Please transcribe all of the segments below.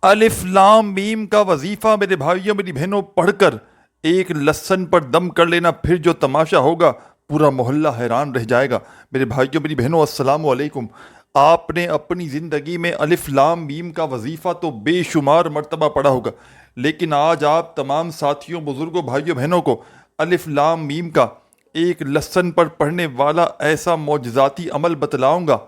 الف لام میم کا وظیفہ میرے بھائیوں میری بہنوں پڑھ کر ایک لسن پر دم کر لینا، پھر جو تماشا ہوگا پورا محلہ حیران رہ جائے گا۔ میرے بھائیوں میری بہنوں السلام علیکم۔ آپ نے اپنی زندگی میں الف لام میم کا وظیفہ تو بے شمار مرتبہ پڑھا ہوگا، لیکن آج آپ تمام ساتھیوں بزرگوں بھائیوں بہنوں کو الف لام میم کا ایک لسن پر پڑھنے والا ایسا معجزاتی عمل بتلاؤں گا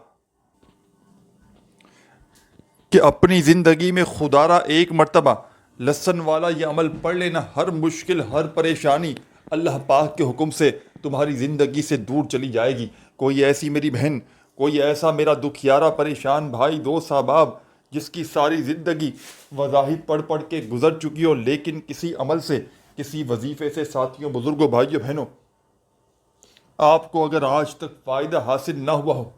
کہ اپنی زندگی میں خدا را ایک مرتبہ لسن والا یہ عمل پڑھ لینا، ہر مشکل ہر پریشانی اللہ پاک کے حکم سے تمہاری زندگی سے دور چلی جائے گی۔ کوئی ایسی میری بہن، کوئی ایسا میرا دکھیارا پریشان بھائی دوست احباب جس کی ساری زندگی وظائف پڑھ پڑھ کے گزر چکی ہو، لیکن کسی عمل سے کسی وظیفے سے ساتھیوں بزرگوں بھائیوں بہنوں آپ کو اگر آج تک فائدہ حاصل نہ ہوا ہو،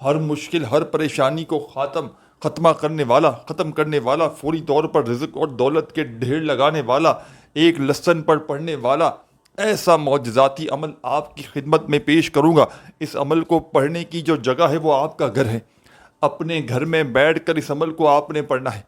ہر مشکل ہر پریشانی کو ختم کرنے والا فوری طور پر رزق اور دولت کے ڈھیر لگانے والا ایک لسن پر پڑھنے والا ایسا معجزاتی عمل آپ کی خدمت میں پیش کروں گا۔ اس عمل کو پڑھنے کی جو جگہ ہے وہ آپ کا گھر ہے۔ اپنے گھر میں بیٹھ کر اس عمل کو آپ نے پڑھنا ہے۔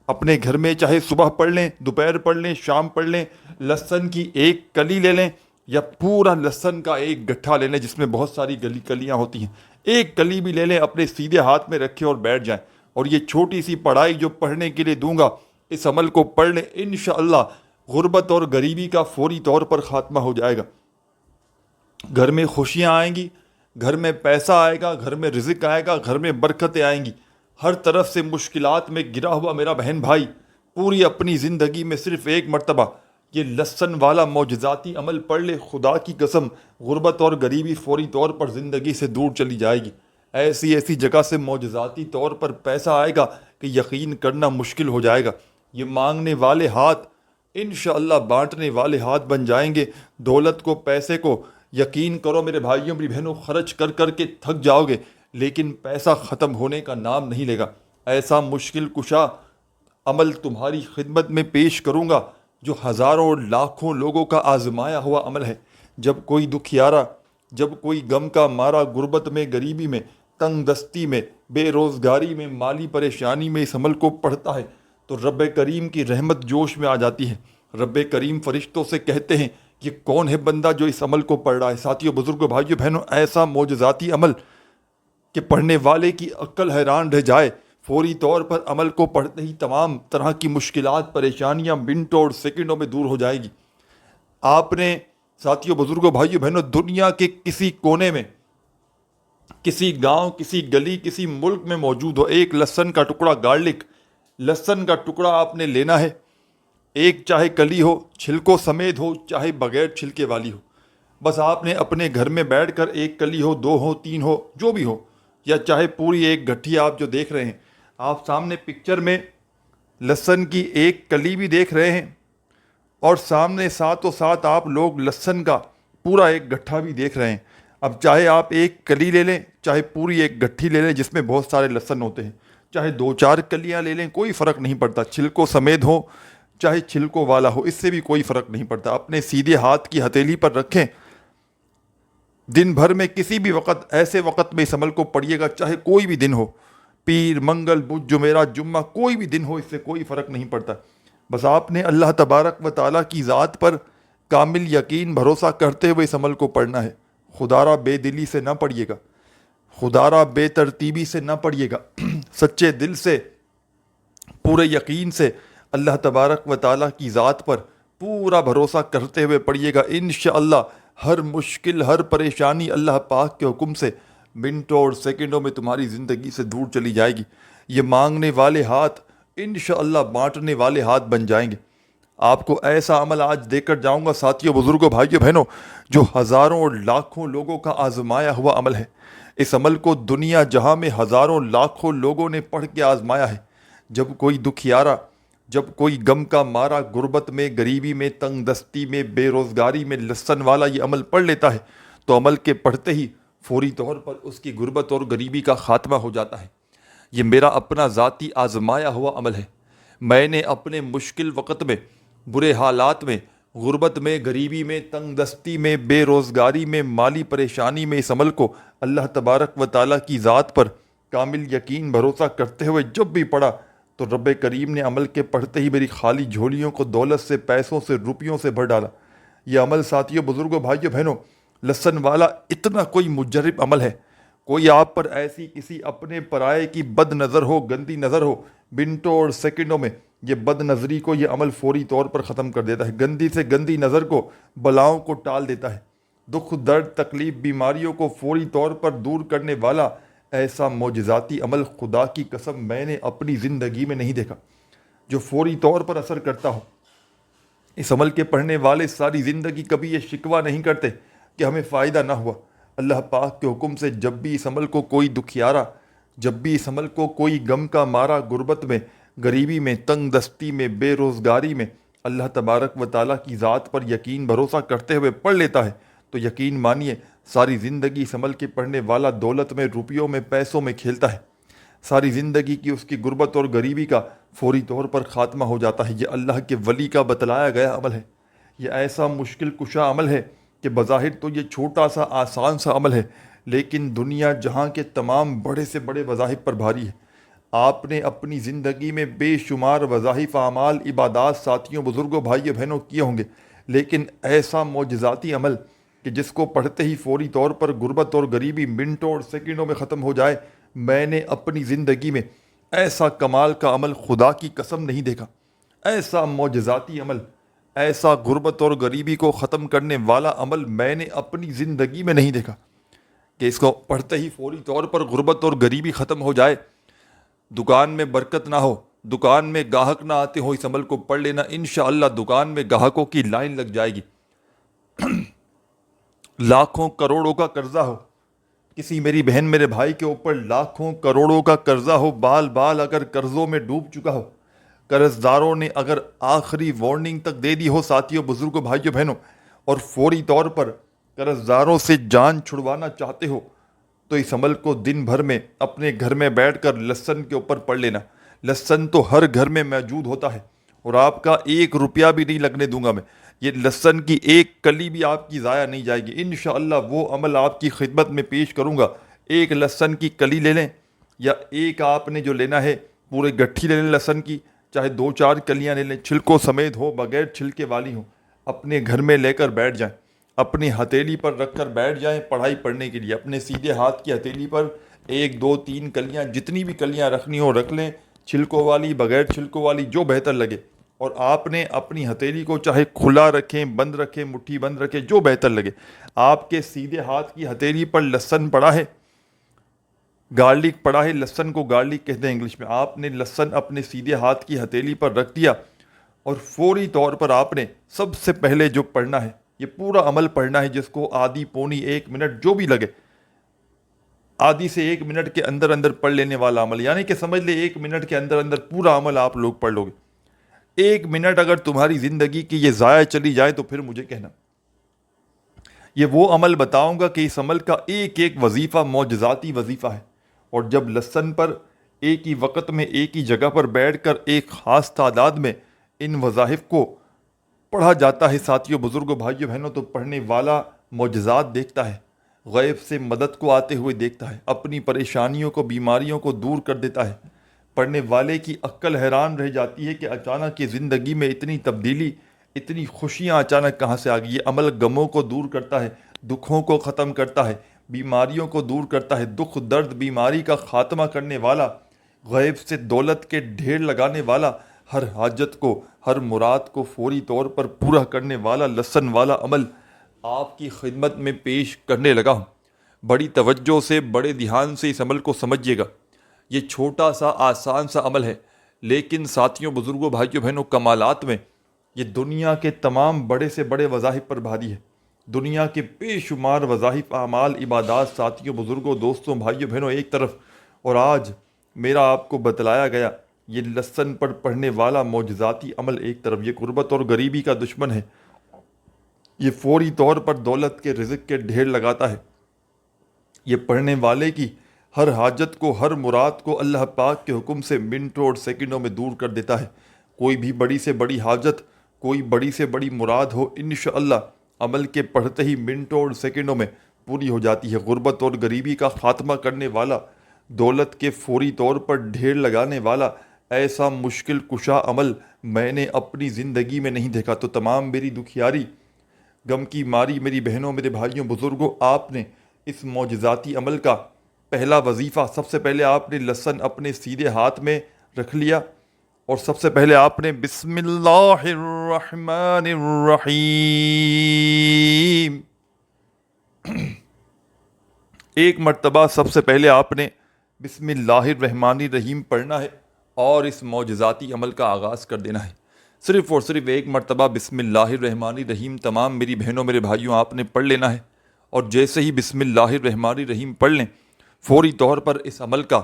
اپنے گھر میں چاہے صبح پڑھ لیں، دوپہر پڑھ لیں، شام پڑھ لیں، لہسن کی ایک کلی لے لیں یا پورا لہسن کا ایک گٹھا لے لیں جس میں بہت ساری کلیاں ہوتی ہیں، ایک کلی بھی لے لیں، اپنے سیدھے ہاتھ میں رکھیں اور بیٹھ جائیں، اور یہ چھوٹی سی پڑھائی جو پڑھنے کے لیے دوں گا اس عمل کو پڑھ لیں، انشاءاللہ غربت اور غریبی کا فوری طور پر خاتمہ ہو جائے گا۔ گھر میں خوشیاں آئیں گی، گھر میں پیسہ آئے گا، گھر میں رزق آئے گا، گھر میں برکتیں آئیں گی۔ ہر طرف سے مشکلات میں گرا ہوا میرا بہن بھائی پوری اپنی زندگی میں صرف ایک مرتبہ یہ لسن والا معجزاتی عمل پڑھ لے، خدا کی قسم غربت اور غریبی فوری طور پر زندگی سے دور چلی جائے گی۔ ایسی جگہ سے معجزاتی طور پر پیسہ آئے گا کہ یقین کرنا مشکل ہو جائے گا۔ یہ مانگنے والے ہاتھ انشاءاللہ بانٹنے والے ہاتھ بن جائیں گے۔ دولت کو، پیسے کو، یقین کرو میرے بھائیوں میری بہنوں، خرچ کر کر کے تھک جاؤ گے لیکن پیسہ ختم ہونے کا نام نہیں لے گا۔ ایسا مشکل کشا عمل تمہاری خدمت میں پیش کروں گا جو ہزاروں اور لاکھوں لوگوں کا آزمایا ہوا عمل ہے۔ جب کوئی دکھیارا، جب کوئی غم کا مارا غربت میں، غریبی میں، تنگ دستی میں، بے روزگاری میں، مالی پریشانی میں اس عمل کو پڑھتا ہے تو رب کریم کی رحمت جوش میں آ جاتی ہے۔ رب کریم فرشتوں سے کہتے ہیں یہ کون ہے بندہ جو اس عمل کو پڑھ رہا ہے۔ ساتھیوں بزرگوں بھائیوں بہنوں، ایسا معجزاتی عمل کہ پڑھنے والے کی عقل حیران رہ جائے۔ فوری طور پر عمل کو پڑھتے ہی تمام طرح کی مشکلات پریشانیاں منٹوں اور سیکنڈوں میں دور ہو جائے گی۔ آپ نے ساتھیوں بزرگوں بھائیوں بہنوں دنیا کے کسی کونے میں، کسی گاؤں، کسی گلی، کسی ملک میں موجود ہو، ایک لہسن کا ٹکڑا، گارلک لہسن کا ٹکڑا آپ نے لینا ہے۔ ایک چاہے کلی ہو، چھلکوں سمیت ہو، چاہے بغیر چھلکے والی ہو، بس آپ نے اپنے گھر میں بیٹھ کر ایک کلی ہو، دو ہو، تین ہو، جو بھی ہو، یا چاہے پوری ایک گٹھی آپ جو دیکھ رہے ہیں، آپ سامنے پکچر میں لہسن کی ایک کلی بھی دیکھ رہے ہیں اور سامنے ساتھ و ساتھ آپ لوگ لہسن کا پورا ایک گٹھا بھی دیکھ رہے ہیں۔ اب چاہے آپ ایک کلی لے لیں، چاہے پوری ایک گٹھی لے لیں جس میں بہت سارے لہسن ہوتے ہیں، چاہے دو چار کلیاں لے لیں، کوئی فرق نہیں پڑتا، چھلکوں سمیت ہو چاہے چھلکوں والا ہو، اس سے بھی کوئی فرق نہیں پڑتا۔ اپنے سیدھے ہاتھ کی ہتھیلی پر رکھیں، دن بھر میں کسی بھی وقت، ایسے وقت میں اس عمل کو پڑھیے گا، چاہے کوئی بھی دن ہو، پیر، منگل، بدھ، جمعرات، جمعہ، کوئی بھی دن ہو، اس سے کوئی فرق نہیں پڑتا۔ بس آپ نے اللہ تبارک و تعالیٰ کی ذات پر کامل یقین بھروسہ کرتے ہوئے اس عمل کو پڑھنا ہے۔ خدا را بے دلی سے نہ پڑھیے گا، خدا را بے ترتیبی سے نہ پڑھیے گا، سچے دل سے، پورے یقین سے اللہ تبارک و تعالیٰ کی ذات پر پورا بھروسہ کرتے ہوئے پڑھیے گا۔ انشاءاللہ ہر مشکل ہر پریشانی اللہ پاک کے حکم سے منٹوں اور سیکنڈوں میں تمہاری زندگی سے دور چلی جائے گی۔ یہ مانگنے والے ہاتھ انشاءاللہ بانٹنے والے ہاتھ بن جائیں گے۔ آپ کو ایسا عمل آج دے کر جاؤں گا ساتھیوں بزرگوں بھائیوں بہنوں جو ہزاروں اور لاکھوں لوگوں کا آزمایا ہوا عمل ہے۔ اس عمل کو دنیا جہاں میں ہزاروں لاکھوں لوگوں نے پڑھ کے آزمایا ہے۔ جب کوئی دکھیارا، جب کوئی غم کا مارا غربت میں، غریبی میں، تنگ دستی میں، بے روزگاری میں لہسن والا یہ عمل پڑھ لیتا ہے تو عمل کے پڑھتے ہی فوری طور پر اس کی غربت اور غریبی کا خاتمہ ہو جاتا ہے۔ یہ میرا اپنا ذاتی آزمایا ہوا عمل ہے۔ میں نے اپنے مشکل وقت میں، برے حالات میں، غربت میں، غریبی میں، تنگ دستی میں، بے روزگاری میں، مالی پریشانی میں اس عمل کو اللہ تبارک و تعالیٰ کی ذات پر کامل یقین بھروسہ کرتے ہوئے جب بھی پڑھا تو رب کریم نے عمل کے پڑھتے ہی میری خالی جھولیوں کو دولت سے، پیسوں سے، روپیوں سے بھر ڈالا۔ یہ عمل ساتھیوں، بزرگوں، بھائیوں، بہنوں، لسن والا اتنا کوئی مجرب عمل ہے؟ کوئی آپ پر ایسی کسی اپنے پرائے کی بد نظر ہو، گندی نظر ہو، منٹوں اور سیکنڈوں میں یہ بد نظری کو یہ عمل فوری طور پر ختم کر دیتا ہے۔ گندی سے گندی نظر کو، بلاؤں کو ٹال دیتا ہے۔ دکھ، درد، تکلیف، بیماریوں کو فوری طور پر دور کرنے والا ایسا معجزاتی عمل خدا کی قسم میں نے اپنی زندگی میں نہیں دیکھا جو فوری طور پر اثر کرتا ہو۔ اس عمل کے پڑھنے والے ساری زندگی کبھی یہ شکوہ نہیں کرتے کہ ہمیں فائدہ نہ ہوا۔ اللہ پاک کے حکم سے جب بھی اس عمل کو کوئی دکھیارا، جب بھی اس عمل کو کوئی غم کا مارا غربت میں، غریبی میں، تنگ دستی میں، بے روزگاری میں اللہ تبارک و تعالیٰ کی ذات پر یقین بھروسہ کرتے ہوئے پڑھ لیتا ہے تو یقین مانیے ساری زندگی اس عمل کے پڑھنے والا دولت میں، روپیوں میں، پیسوں میں کھیلتا ہے۔ ساری زندگی کی اس کی غربت اور غریبی کا فوری طور پر خاتمہ ہو جاتا ہے۔ یہ اللہ کے ولی کا بتلایا گیا عمل ہے۔ یہ ایسا مشکل کشا عمل ہے کہ بظاہر تو یہ چھوٹا سا آسان سا عمل ہے، لیکن دنیا جہاں کے تمام بڑے سے بڑے وظائف پر بھاری ہے۔ آپ نے اپنی زندگی میں بے شمار وظائف، اعمال، عبادات ساتھیوں، بزرگوں، بھائیوں، بہنوں کیے ہوں گے، لیکن ایسا معجزاتی عمل کہ جس کو پڑھتے ہی فوری طور پر غربت اور غریبی منٹوں اور سیکنڈوں میں ختم ہو جائے، میں نے اپنی زندگی میں ایسا کمال کا عمل خدا کی قسم نہیں دیکھا۔ ایسا معجزاتی عمل، ایسا غربت اور غریبی کو ختم کرنے والا عمل میں نے اپنی زندگی میں نہیں دیکھا کہ اس کو پڑھتے ہی فوری طور پر غربت اور غریبی ختم ہو جائے، دکان میں برکت نہ ہو، دکان میں گاہک نہ آتے ہو۔ اس عمل کو پڑھ لینا، انشاءاللہ دکان میں گاہکوں کی لائن لگ جائے گی۔ لاکھوں کروڑوں کا قرضہ ہو، کسی میری بہن میرے بھائی کے اوپر لاکھوں کروڑوں کا قرضہ ہو، بال بال اگر قرضوں میں ڈوب چکا ہو، قرض داروں نے اگر آخری وارننگ تک دے دی ہو ساتھیوں، بزرگوں، بھائیوں، بہنوں، اور فوری طور پر قرض داروں سے جان چھڑوانا چاہتے ہو تو اس عمل کو دن بھر میں اپنے گھر میں بیٹھ کر لہسن کے اوپر پڑھ لینا۔ لہسن تو ہر گھر میں موجود ہوتا ہے اور آپ کا 1 روپیہ بھی نہیں لگنے دوں گا میں۔ یہ لہسن کی ایک کلی بھی آپ کی ضائع نہیں جائے گی۔ انشاءاللہ وہ عمل آپ کی خدمت میں پیش کروں گا۔ ایک لہسن کی کلی لے لیں یا ایک آپ نے جو لینا ہے پورے گٹھی لے لیں لہسن کی، چاہے 2-4 کلیاں لے لیں، چھلکوں سمیت ہو، بغیر چھلکے والی ہوں، اپنے گھر میں لے کر بیٹھ جائیں، اپنی ہتھیلی پر رکھ کر بیٹھ جائیں پڑھائی پڑھنے کے لیے۔ اپنے سیدھے ہاتھ کی ہتھیلی پر 1 2 3 کلیاں، جتنی بھی کلیاں رکھنی ہو رکھ لیں، چھلکوں والی، بغیر چھلکوں والی، جو بہتر لگے۔ اور آپ نے اپنی ہتھیلی کو چاہے کھلا رکھیں، بند رکھیں، مٹھی بند رکھیں، جو بہتر لگے۔ آپ کے سیدھے ہاتھ کی ہتھیلی پر لہسن پڑا ہے، گارلک پڑا ہے، لہسن کو گارلک کہتے ہیں انگلش میں۔ آپ نے لہسن اپنے سیدھے ہاتھ کی ہتھیلی پر رکھ دیا اور فوری طور پر آپ نے سب سے پہلے جو پڑھنا ہے، یہ پورا عمل پڑھنا ہے، جس کو آدھی پونی 1 منٹ جو بھی لگے، آدھی سے 1 منٹ کے اندر اندر پڑھ لینے والا عمل، یعنی کہ سمجھ لے 1 منٹ کے اندر اندر پورا عمل آپ لوگ پڑھ لو گے۔ 1 منٹ اگر تمہاری زندگی کی یہ ضائع چلی جائے تو پھر مجھے کہنا۔ یہ وہ عمل بتاؤں گا کہ اس عمل کا ایک ایک وظیفہ معجزاتی وظیفہ ہے، اور جب لہسن پر ایک ہی وقت میں ایک ہی جگہ پر بیٹھ کر ایک خاص تعداد میں ان وظائف کو پڑھا جاتا ہے ساتھیوں، بزرگوں، بھائیوں، بہنوں، تو پڑھنے والا معجزات دیکھتا ہے، غیب سے مدد کو آتے ہوئے دیکھتا ہے، اپنی پریشانیوں کو، بیماریوں کو دور کر دیتا ہے۔ پڑھنے والے کی عقل حیران رہ جاتی ہے کہ اچانک کی زندگی میں اتنی تبدیلی، اتنی خوشیاں اچانک کہاں سے آ گئی۔ یہ عمل غموں کو دور کرتا ہے، دکھوں کو ختم کرتا ہے، بیماریوں کو دور کرتا ہے۔ دکھ، درد، بیماری کا خاتمہ کرنے والا، غیب سے دولت کے ڈھیر لگانے والا، ہر حاجت کو، ہر مراد کو فوری طور پر پورا کرنے والا لہسن والا عمل آپ کی خدمت میں پیش کرنے لگا ہوں۔ بڑی توجہ سے، بڑے دھیان سے اس عمل کو سمجھیے گا۔ یہ چھوٹا سا آسان سا عمل ہے، لیکن ساتھیوں، بزرگوں، بھائیوں، بہنوں، کمالات میں یہ دنیا کے تمام بڑے سے بڑے وظائف پر بھاری ہے۔ دنیا کے بے شمار وظائف، اعمال، عبادات ساتھیوں، بزرگوں، دوستوں، بھائیوں، بہنوں ایک طرف، اور آج میرا آپ کو بتلایا گیا یہ لہسن پر پڑھنے والا معجزاتی عمل ایک طرف۔ یہ غربت اور غریبی کا دشمن ہے، یہ فوری طور پر دولت کے، رزق کے ڈھیر لگاتا ہے۔ یہ پڑھنے والے کی ہر حاجت کو، ہر مراد کو اللہ پاک کے حکم سے منٹوں اور سیکنڈوں میں دور کر دیتا ہے۔ کوئی بھی بڑی سے بڑی حاجت، کوئی بڑی سے بڑی مراد ہو، انشاءاللہ عمل کے پڑھتے ہی منٹوں اور سیکنڈوں میں پوری ہو جاتی ہے۔ غربت اور غریبی کا خاتمہ کرنے والا، دولت کے فوری طور پر ڈھیر لگانے والا ایسا مشکل کشا عمل میں نے اپنی زندگی میں نہیں دیکھا۔ تو تمام میری دکھیاری، غم کی ماری میری بہنوں، میرے بھائیوں، بزرگوں، آپ نے اس معجزاتی عمل کا پہلا وظیفہ، سب سے پہلے آپ نے لہسن اپنے سیدھے ہاتھ میں رکھ لیا، اور سب سے پہلے آپ نے بسم اللہ الرحمن الرحیم ایک مرتبہ سب سے پہلے آپ نے بسم اللہ الرحمن الرحیم پڑھنا ہے اور اس معجزاتی عمل کا آغاز کر دینا ہے۔ صرف اور صرف ایک مرتبہ بسم اللہ الرحمن الرحیم تمام میری بہنوں، میرے بھائیوں، آپ نے پڑھ لینا ہے، اور جیسے ہی بسم اللہ الرحمن الرحیم پڑھ لیں، فوری طور پر اس عمل کا،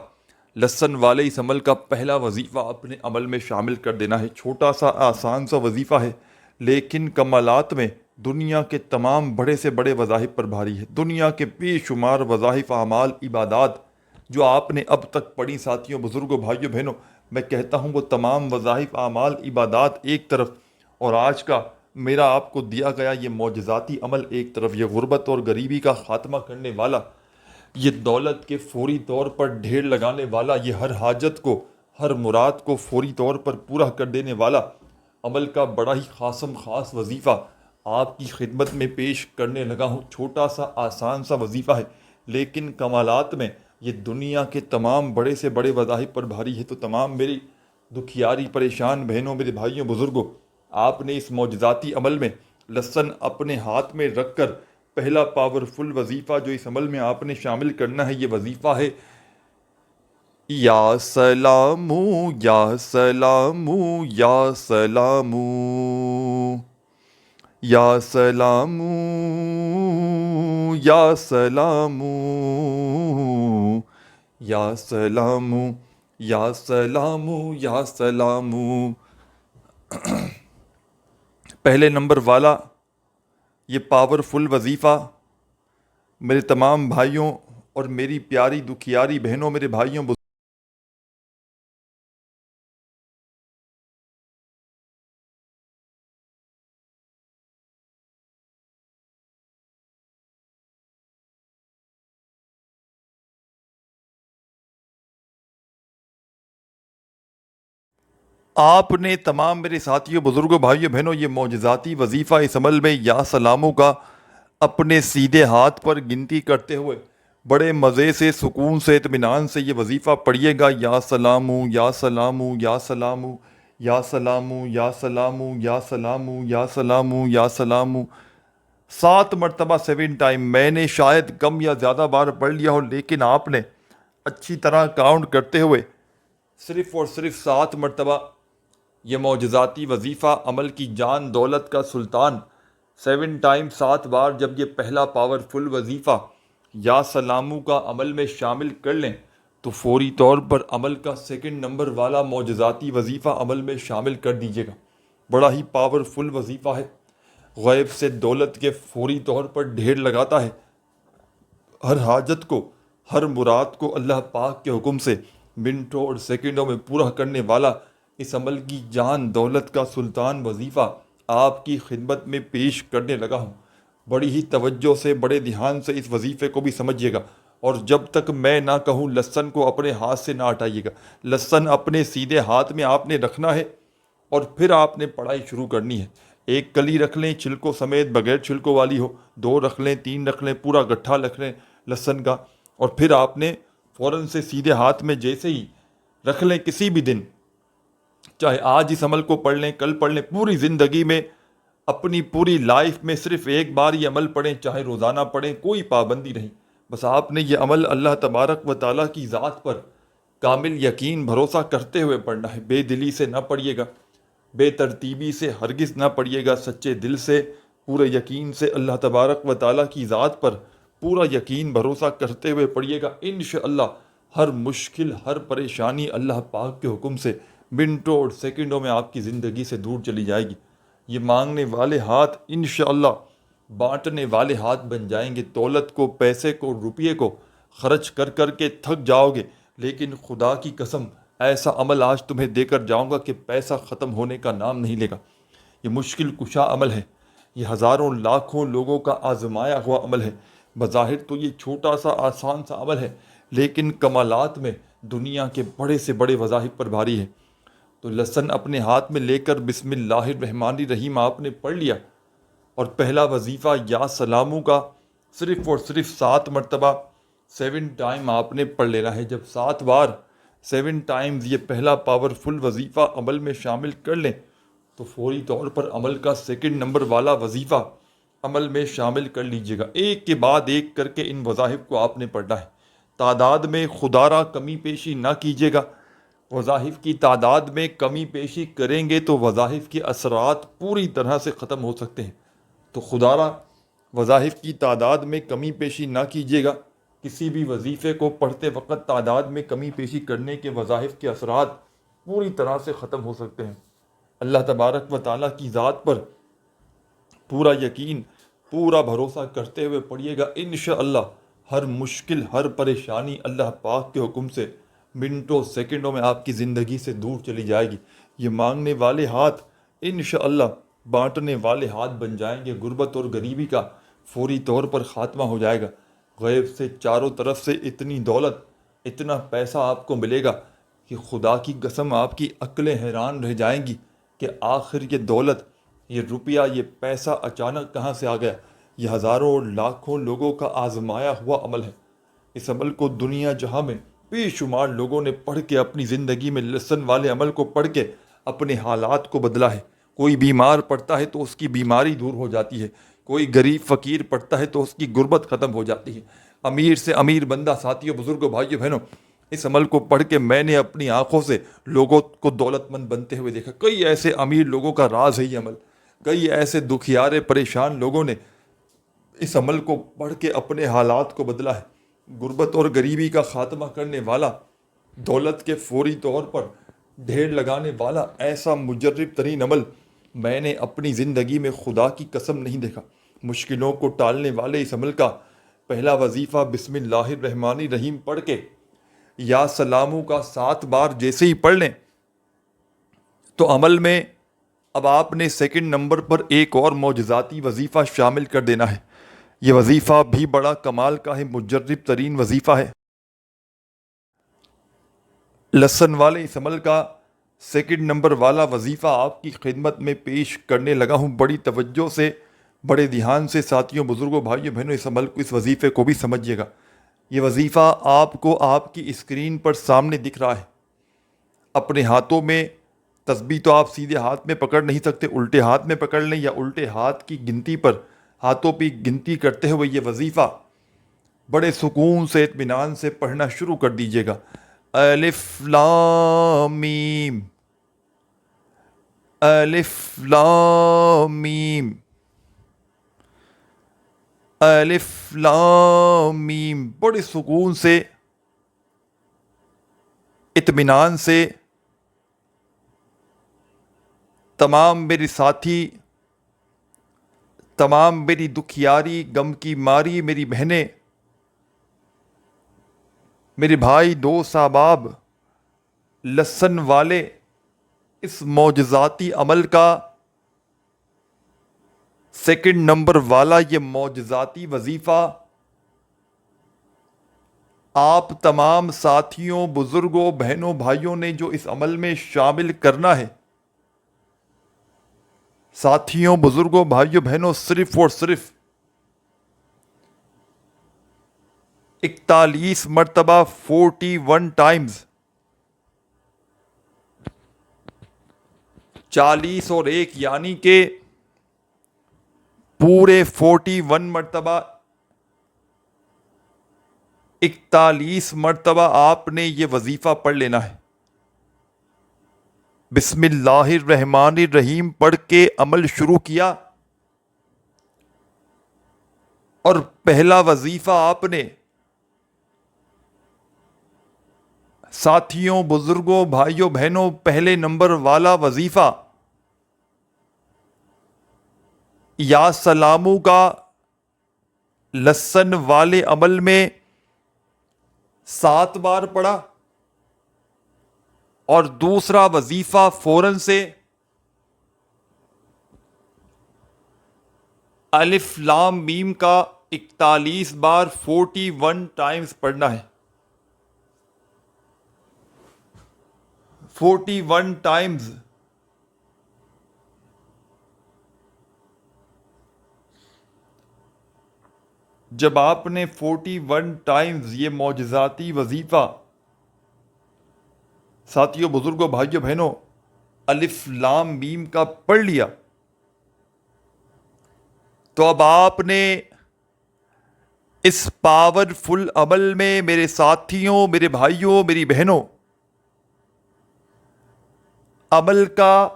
لہسن والے اس عمل کا پہلا وظیفہ اپنے عمل میں شامل کر دینا ہے۔ چھوٹا سا آسان سا وظیفہ ہے، لیکن کمالات میں دنیا کے تمام بڑے سے بڑے وظائف پر بھاری ہے۔ دنیا کے بے شمار وظائف، اعمال، عبادات جو آپ نے اب تک پڑھی، ساتھیوں، بزرگوں، بھائیوں، بہنوں، میں کہتا ہوں وہ تمام وظائف، اعمال، عبادات ایک طرف، اور آج کا میرا آپ کو دیا گیا یہ معجزاتی عمل ایک طرف، یہ غربت اور غریبی کا خاتمہ کرنے والا، یہ دولت کے فوری طور پر ڈھیر لگانے والا، یہ ہر حاجت کو، ہر مراد کو فوری طور پر پورا کر دینے والا عمل کا بڑا ہی خاص وظیفہ آپ کی خدمت میں پیش کرنے لگا ہوں۔ چھوٹا سا آسان سا وظیفہ ہے، لیکن کمالات میں یہ دنیا کے تمام بڑے سے بڑے وظائف پر بھاری ہے۔ تو تمام میری دکھیاری پریشان بہنوں، میرے بھائیوں، بزرگوں، آپ نے اس معجزاتی عمل میں لہسن اپنے ہاتھ میں رکھ کر پہلا پاورفل وظیفہ جو اس عمل میں آپ نے شامل کرنا ہے، یہ وظیفہ ہے یا سلامو یا سلامو یا سلامو یا سلامو یا سلامو یا سلامو یا سلامو یا سلامو۔ پہلے نمبر والا یہ پاورفل وظیفہ میرے تمام بھائیوں اور میری پیاری دکھیاری بہنوں، میرے بھائیوں، آپ نے تمام میرے ساتھیوں، بزرگوں، بھائیوں، بہنوں، یہ معجزاتی وظیفہ اس عمل میں یا سلاموں کا اپنے سیدھے ہاتھ پر گنتی کرتے ہوئے بڑے مزے سے، سکون سے، اطمینان سے یہ وظیفہ پڑھیے گا۔ یا سلامو یا سلامو یا سلامو یا سلامو یا سلامو یا سلامو یا سلامو یا سلامو 7 مرتبہ 7 ٹائم۔ میں نے شاید کم یا زیادہ بار پڑھ لیا ہو، لیکن آپ نے اچھی طرح کاؤنٹ کرتے ہوئے صرف اور صرف 7 مرتبہ یہ معجزاتی وظیفہ، عمل کی جان دولت کا سلطان، 7 ٹائم 7 بار جب یہ پہلا پاورفل وظیفہ یا سلامو کا عمل میں شامل کر لیں، تو فوری طور پر عمل کا سیکنڈ نمبر والا معجزاتی وظیفہ عمل میں شامل کر دیجیے گا۔ بڑا ہی پاورفل وظیفہ ہے، غیب سے دولت کے فوری طور پر ڈھیر لگاتا ہے، ہر حاجت کو، ہر مراد کو اللہ پاک کے حکم سے منٹوں اور سیکنڈوں میں پورا کرنے والا اس عمل کی جان دولت کا سلطان وظیفہ آپ کی خدمت میں پیش کرنے لگا ہوں۔ بڑی ہی توجہ سے، بڑے دھیان سے اس وظیفے کو بھی سمجھیے گا، اور جب تک میں نہ کہوں لہسن کو اپنے ہاتھ سے نہ ہٹائیے گا۔ لہسن اپنے سیدھے ہاتھ میں آپ نے رکھنا ہے، اور پھر آپ نے پڑھائی شروع کرنی ہے۔ ایک کلی رکھ لیں چھلکوں سمیت، بغیر چھلکوں والی ہو، 2 رکھ لیں، 3 رکھ لیں، پورا گٹھا رکھ لیں لہسن کا، اور پھر آپ نے فوراً سے سیدھے ہاتھ میں جیسے ہی رکھ لیں، کسی بھی دن، چاہے آج اس عمل کو پڑھ لیں، کل پڑھ لیں، پوری زندگی میں، اپنی پوری لائف میں صرف ایک بار یہ عمل پڑھیں، چاہے روزانہ پڑھیں، کوئی پابندی نہیں۔ بس آپ نے یہ عمل اللہ تبارک و تعالیٰ کی ذات پر کامل یقین بھروسہ کرتے ہوئے پڑھنا ہے۔ بے دلی سے نہ پڑھیے گا، بے ترتیبی سے ہرگز نہ پڑھیے گا، سچے دل سے، پورے یقین سے اللہ تبارک و تعالیٰ کی ذات پر پورا یقین بھروسہ کرتے ہوئے پڑھیے گا۔ انشاءاللہ ہر مشکل، ہر پریشانی اللہ پاک کے حکم سے منٹوں اور سیکنڈوں میں آپ کی زندگی سے دور چلی جائے گی۔ یہ مانگنے والے ہاتھ انشاءاللہ بانٹنے والے ہاتھ بن جائیں گے۔ دولت کو، پیسے کو، روپیے کو خرچ کر کر کے تھک جاؤ گے، لیکن خدا کی قسم ایسا عمل آج تمہیں دے کر جاؤں گا کہ پیسہ ختم ہونے کا نام نہیں لے گا۔ یہ مشکل کشا عمل ہے، یہ ہزاروں لاکھوں لوگوں کا آزمایا ہوا عمل ہے۔ بظاہر تو یہ چھوٹا سا آسان سا عمل ہے، لیکن کمالات میں دنیا کے بڑے سے بڑے وظائف پر بھاری ہے۔ تو لہسن اپنے ہاتھ میں لے کر بسم اللہ الرحمن الرحیم آپ نے پڑھ لیا، اور پہلا وظیفہ یا سلاموں کا صرف اور صرف 7 مرتبہ 7 ٹائم آپ نے پڑھ لینا ہے۔ جب 7 بار 7 ٹائمز یہ پہلا پاورفل وظیفہ عمل میں شامل کر لیں تو فوری طور پر عمل کا سیکنڈ نمبر والا وظیفہ عمل میں شامل کر لیجئے گا۔ ایک کے بعد ایک کر کے ان وظائف کو آپ نے پڑھنا ہے۔ تعداد میں خدا را کمی پیشی نہ کیجیے گا۔ وظائف کی تعداد میں کمی پیشی کریں گے تو وظائف کے اثرات پوری طرح سے ختم ہو سکتے ہیں۔ تو خدا را وظائف کی تعداد میں کمی پیشی نہ کیجیے گا۔ کسی بھی وظیفے کو پڑھتے وقت تعداد میں کمی پیشی کرنے کے وظائف کے اثرات پوری طرح سے ختم ہو سکتے ہیں۔ اللہ تبارک و تعالیٰ کی ذات پر پورا یقین، پورا بھروسہ کرتے ہوئے پڑھیے گا، انشاءاللہ ہر مشکل، ہر پریشانی اللہ پاک کے حکم سے منٹوں سیکنڈوں میں آپ کی زندگی سے دور چلی جائے گی۔ یہ مانگنے والے ہاتھ انشاءاللہ بانٹنے والے ہاتھ بن جائیں گے۔ غربت اور غریبی کا فوری طور پر خاتمہ ہو جائے گا۔ غیب سے چاروں طرف سے اتنی دولت، اتنا پیسہ آپ کو ملے گا کہ خدا کی قسم آپ کی عقلیں حیران رہ جائیں گی کہ آخر یہ دولت، یہ روپیہ، یہ پیسہ اچانک کہاں سے آ گیا۔ یہ ہزاروں اور لاکھوں لوگوں کا آزمایا ہوا عمل ہے۔ اس عمل کو دنیا جہاں میں بے شمار لوگوں نے پڑھ کے اپنی زندگی میں لسن والے عمل کو پڑھ کے اپنے حالات کو بدلا ہے۔ کوئی بیمار پڑتا ہے تو اس کی بیماری دور ہو جاتی ہے، کوئی غریب فقیر پڑتا ہے تو اس کی غربت ختم ہو جاتی ہے۔ امیر سے امیر بندہ، ساتھیوں، بزرگوں، بھائیوں، بہنوں، اس عمل کو پڑھ کے میں نے اپنی آنکھوں سے لوگوں کو دولت مند بنتے ہوئے دیکھا۔ کئی ایسے امیر لوگوں کا راز ہے یہ عمل، کئی ایسے دکھیارے پریشان لوگوں نے اس عمل کو پڑھ کے اپنے حالات کو بدلا ہے۔ غربت اور غریبی کا خاتمہ کرنے والا، دولت کے فوری طور پر ڈھیر لگانے والا ایسا مجرب ترین عمل میں نے اپنی زندگی میں خدا کی قسم نہیں دیکھا۔ مشکلوں کو ٹالنے والے اس عمل کا پہلا وظیفہ بسم اللہ الرحمن الرحیم پڑھ کے یا سلاموں کا 7 بار جیسے ہی پڑھ لیں تو عمل میں اب آپ نے سیکنڈ نمبر پر ایک اور معجزاتی وظیفہ شامل کر دینا ہے۔ یہ وظیفہ بھی بڑا کمال کا ہے، مجرب ترین وظیفہ ہے۔ لسن والے اس عمل کا سیکنڈ نمبر والا وظیفہ آپ کی خدمت میں پیش کرنے لگا ہوں۔ بڑی توجہ سے، بڑے دھیان سے ساتھیوں، بزرگوں، بھائیوں، بہنوں، اس عمل کو، اس وظیفے کو بھی سمجھیے گا۔ یہ وظیفہ آپ کو آپ کی اسکرین پر سامنے دکھ رہا ہے۔ اپنے ہاتھوں میں تسبیح تو آپ سیدھے ہاتھ میں پکڑ نہیں سکتے، الٹے ہاتھ میں پکڑ لیں یا الٹے ہاتھ کی گنتی پر ہاتھوں پہ گنتی کرتے ہوئے یہ وظیفہ بڑے سکون سے، اطمینان سے پڑھنا شروع کر دیجیے گا۔ الف لام میم، الف لام میم، الف لام میم، بڑے سکون سے، اطمینان سے تمام میرے ساتھی، تمام میری دکھیاری، غم کی ماری میری بہنیں، میرے بھائی، دوست، احباب، لسن والے اس معجزاتی عمل کا سیکنڈ نمبر والا یہ معجزاتی وظیفہ آپ تمام ساتھیوں، بزرگوں، بہنوں، بھائیوں نے جو اس عمل میں شامل کرنا ہے، ساتھیوں، بزرگوں، بھائیوں، بہنوں، صرف اور صرف 41 مرتبہ 41 ٹائمز 40 اور 1 یعنی کہ پورے 41 مرتبہ 41 مرتبہ آپ نے یہ وظیفہ پڑھ لینا ہے۔ بسم اللہ الرحمن الرحیم پڑھ کے عمل شروع کیا اور پہلا وظیفہ آپ نے ساتھیوں، بزرگوں، بھائیوں، بہنوں، پہلے نمبر والا وظیفہ یا سلاموں کا لسن والے عمل میں 7 بار پڑھا، اور دوسرا وظیفہ فوراً سے الف لام میم کا 41 بار 41 ٹائمز پڑھنا ہے۔ 41 ٹائمز جب آپ نے 41 ٹائمز یہ معجزاتی وظیفہ ساتھیوں، بزرگوں، بھائیوں، بہنوں، الف لام میم کا پڑھ لیا، تو اب آپ نے اس پاورفل عمل میں میرے ساتھیوں، میرے بھائیوں، میری بہنوں، عمل کا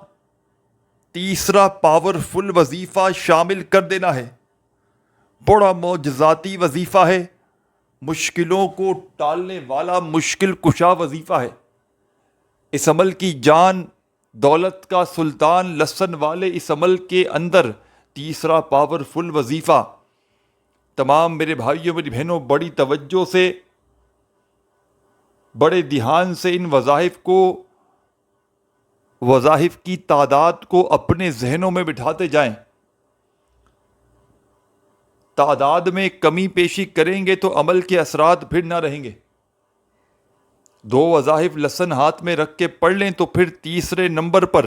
تیسرا پاورفل وظیفہ شامل کر دینا ہے۔ بڑا معجزاتی وظیفہ ہے، مشکلوں کو ٹالنے والا مشکل کشا وظیفہ ہے۔ اس عمل کی جان، دولت کا سلطان لسن والے اس عمل کے اندر تیسرا پاورفل وظیفہ، تمام میرے بھائیوں، میری بہنوں، بڑی توجہ سے، بڑے دھیان سے ان وظائف کی تعداد کو اپنے ذہنوں میں بٹھاتے جائیں۔ تعداد میں کمی پیشی کریں گے تو عمل کے اثرات پھر نہ رہیں گے۔ 2 وظائف لسن ہاتھ میں رکھ کے پڑھ لیں تو پھر تیسرے نمبر پر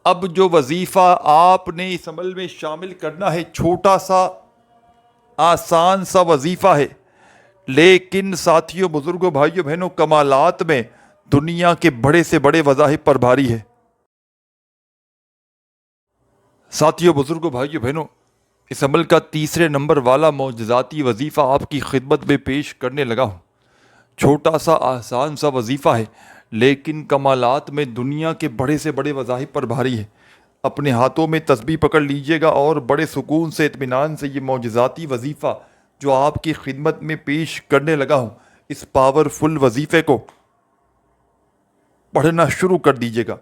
اب جو وظیفہ آپ نے اس عمل میں شامل کرنا ہے، چھوٹا سا آسان سا وظیفہ ہے، لیکن ساتھیوں، بزرگوں، بھائیوں، بہنوں، کمالات میں دنیا کے بڑے سے بڑے وظائف پر بھاری ہے۔ ساتھیوں، بزرگوں، بھائیوں، بہنوں، اس عمل کا تیسرے نمبر والا معجزاتی وظیفہ آپ کی خدمت میں پیش کرنے لگا ہوں۔ چھوٹا سا آسان سا وظیفہ ہے، لیکن کمالات میں دنیا کے بڑے سے بڑے وظائف پر بھاری ہے۔ اپنے ہاتھوں میں تسبیح پکڑ لیجئے گا اور بڑے سکون سے، اطمینان سے یہ معجزاتی وظیفہ جو آپ کی خدمت میں پیش کرنے لگا ہوں، اس پاورفل وظیفے کو پڑھنا شروع کر دیجئے گا۔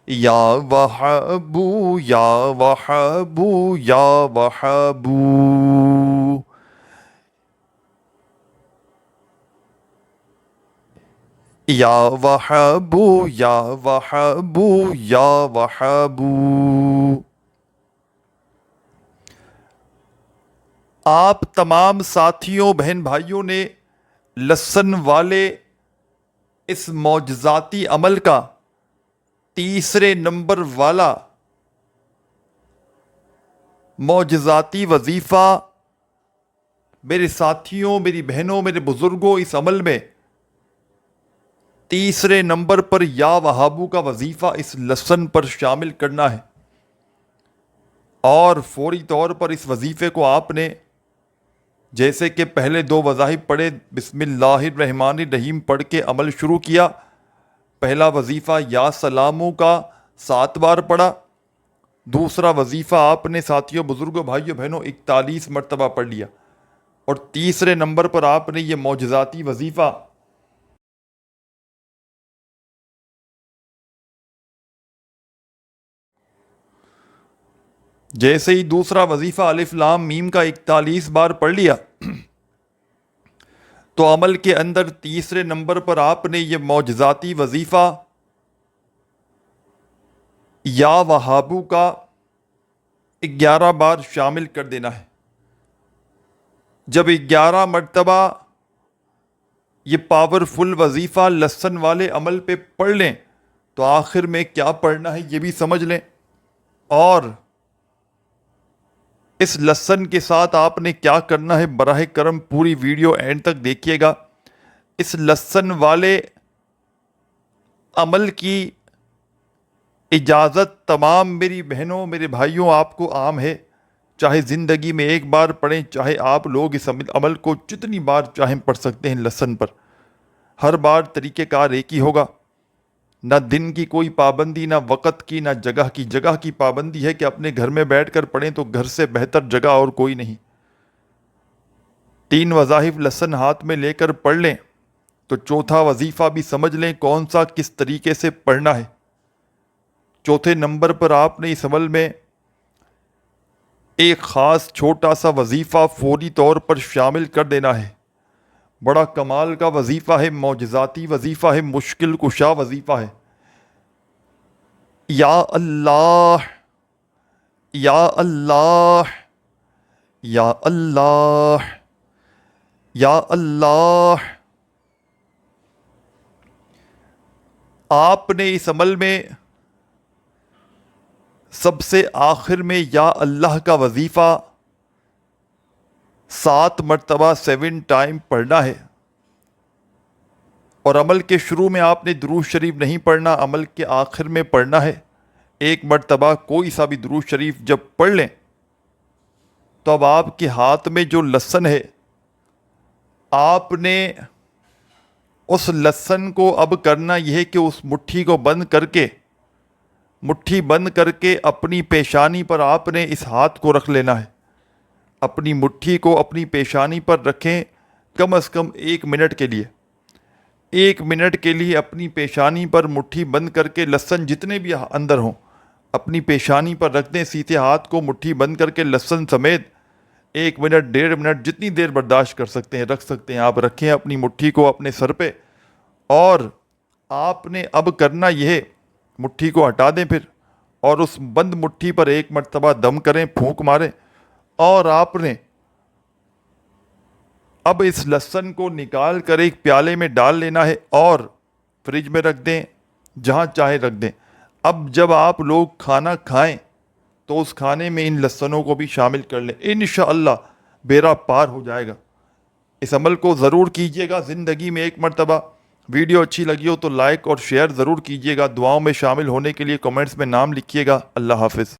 یا وہابو یا وہابو یا وہابو، یا وہابو یا وہابو یا وہابو۔ آپ تمام ساتھیوں، بہن بھائیوں نے لسن والے اس معجزاتی عمل کا تیسرے نمبر والا معجزاتی وظیفہ، میرے ساتھیوں، میری بہنوں، میرے بزرگوں، اس عمل میں تیسرے نمبر پر یا وہابو کا وظیفہ اس لسن پر شامل کرنا ہے، اور فوری طور پر اس وظیفے کو آپ نے جیسے کہ پہلے 2 وظائف پڑھے، بسم اللہ الرحمن الرحیم پڑھ کے عمل شروع کیا۔ پہلا وظیفہ یا سلاموں کا 7 بار پڑھا، دوسرا وظیفہ آپ نے ساتھیوں، بزرگوں، بھائیوں، بہنوں 41 مرتبہ پڑھ لیا، اور تیسرے نمبر پر آپ نے یہ معجزاتی وظیفہ جیسے ہی دوسرا وظیفہ الف لام میم کا 41 بار پڑھ لیا، تو عمل کے اندر تیسرے نمبر پر آپ نے یہ معجزاتی وظیفہ یا وہابو کا 11 بار شامل کر دینا ہے۔ جب 11 مرتبہ یہ پاورفل وظیفہ لسن والے عمل پہ پڑھ لیں تو آخر میں کیا پڑھنا ہے یہ بھی سمجھ لیں، اور اس لسن کے ساتھ آپ نے کیا کرنا ہے براہ کرم پوری ویڈیو اینڈ تک دیکھیے گا۔ اس لسن والے عمل کی اجازت تمام میری بہنوں، میرے بھائیوں آپ کو عام ہے، چاہے زندگی میں ایک بار پڑھیں، چاہے آپ لوگ اس عمل کو جتنی بار چاہیں پڑھ سکتے ہیں لسن پر۔ ہر بار طریقہ کار ایک ہی ہوگا، نہ دن کی کوئی پابندی، نہ وقت کی، نہ جگہ کی۔ جگہ کی پابندی ہے کہ اپنے گھر میں بیٹھ کر پڑھیں تو گھر سے بہتر جگہ اور کوئی نہیں۔ 3 وظائف لسن ہاتھ میں لے کر پڑھ لیں تو چوتھا وظیفہ بھی سمجھ لیں کون سا کس طریقے سے پڑھنا ہے۔ چوتھے نمبر پر آپ نے اس عمل میں ایک خاص چھوٹا سا وظیفہ فوری طور پر شامل کر دینا ہے۔ بڑا کمال کا وظیفہ ہے، معجزاتی وظیفہ ہے، مشکل کشا وظیفہ ہے۔ یا اللہ یا اللہ یا اللہ یا اللہ آپ نے اس عمل میں سب سے آخر میں یا اللہ کا وظیفہ 7 مرتبہ 7 ٹائم پڑھنا ہے، اور عمل کے شروع میں آپ نے درود شریف نہیں پڑھنا، عمل کے آخر میں پڑھنا ہے۔ 1 مرتبہ کوئی سا بھی درود شریف جب پڑھ لیں تو اب آپ کے ہاتھ میں جو لہسن ہے، آپ نے اس لہسن کو اب کرنا یہ ہے کہ اس مٹھی کو بند کر کے اپنی پیشانی پر آپ نے اس ہاتھ کو رکھ لینا ہے۔ اپنی مٹھی کو اپنی پیشانی پر رکھیں کم از کم 1 منٹ کے لیے۔ 1 منٹ کے لیے اپنی پیشانی پر مٹھی بند کر کے لہسن جتنے بھی اندر ہوں اپنی پیشانی پر رکھ دیں، سیدھے ہاتھ کو مٹھی بند کر کے لہسن سمیت 1 منٹ 1.5 منٹ جتنی دیر برداشت کر سکتے ہیں رکھ سکتے ہیں، آپ رکھیں اپنی مٹھی کو اپنے سر پہ، اور آپ نے اب کرنا یہ ہے مٹھی کو ہٹا دیں پھر، اور اس بند مٹھی پر 1 مرتبہ دم کریں، پھونک ماریں، اور آپ نے اب اس لہسن کو نکال کر ایک پیالے میں ڈال لینا ہے اور فریج میں رکھ دیں، جہاں چاہے رکھ دیں۔ اب جب آپ لوگ کھانا کھائیں تو اس کھانے میں ان لہسنوں کو بھی شامل کر لیں، انشاءاللہ بیڑا پار ہو جائے گا۔ اس عمل کو ضرور کیجیے گا زندگی میں 1 مرتبہ۔ ویڈیو اچھی لگی ہو تو لائک اور شیئر ضرور کیجیے گا، دعاؤں میں شامل ہونے کے لیے کمنٹس میں نام لکھیے گا۔ اللہ حافظ۔